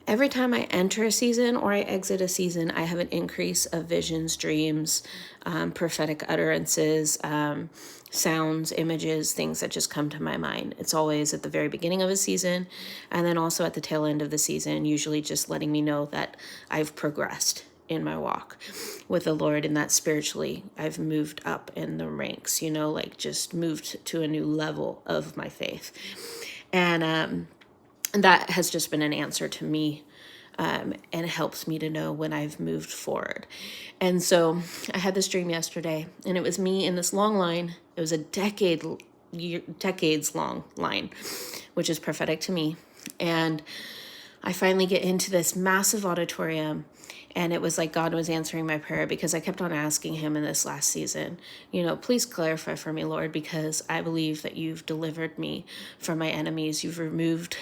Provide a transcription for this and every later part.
every time I enter a season or I exit a season, I have an increase of visions, dreams, prophetic utterances, sounds, images, things that just come to my mind. It's always at the very beginning of a season and then also at the tail end of the season, usually just letting me know that I've progressed in my walk with the Lord, and that spiritually I've moved up in the ranks, like just moved to a new level of my faith. And that has just been an answer to me, and helps me to know when I've moved forward. And so I had this dream yesterday, and it was me in this long line. It was a decades long line, which is prophetic to me. And I finally get into this massive auditorium, and it was like God was answering my prayer, because I kept on asking him in this last season, please clarify for me, Lord, because I believe that you've delivered me from my enemies. You've removed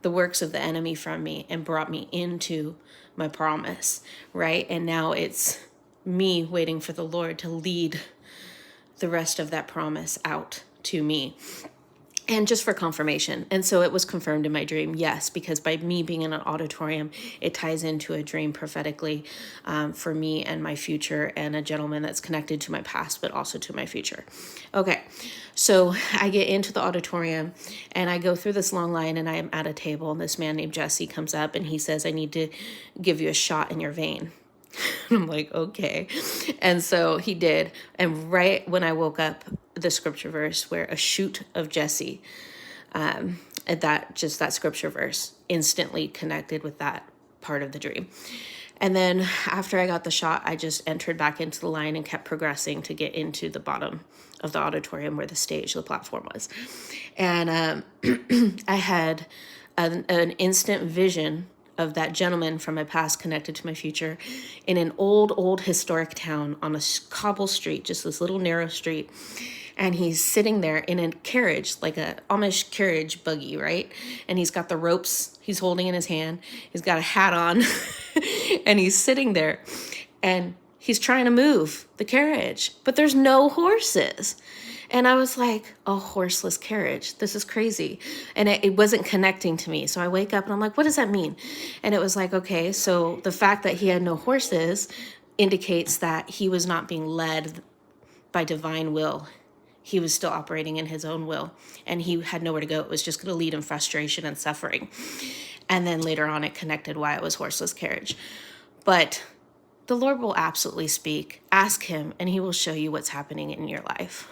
the works of the enemy from me and brought me into my promise, right? And now it's me waiting for the Lord to lead the rest of that promise out to me. And just for confirmation. And so it was confirmed in my dream, yes, because by me being in an auditorium, it ties into a dream prophetically, for me and my future, and a gentleman that's connected to my past, but also to my future. Okay, so I get into the auditorium and I go through this long line, and I am at a table, and this man named Jesse comes up and he says, I need to give you a shot in your vein. I'm like, okay. And so he did. And right when I woke up, the scripture verse where a shoot of Jesse, that scripture verse instantly connected with that part of the dream. And then after I got the shot, I just entered back into the line and kept progressing to get into the bottom of the auditorium where the platform was. And I had an instant vision of that gentleman from my past connected to my future in an old historic town on a cobble street, just this little narrow street. And he's sitting there in a carriage, like a Amish carriage buggy, right? And he's got the ropes he's holding in his hand. He's got a hat on and he's sitting there and he's trying to move the carriage, but there's no horses. And I was like, a horseless carriage. This is crazy. And it wasn't connecting to me. So I wake up and I'm like, what does that mean? And it was like, okay, so the fact that he had no horses indicates that he was not being led by divine will. He was still operating in his own will, and he had nowhere to go. It was just going to lead in frustration and suffering. And then later on, it connected why it was horseless carriage. But the Lord will absolutely speak. Ask him, and he will show you what's happening in your life.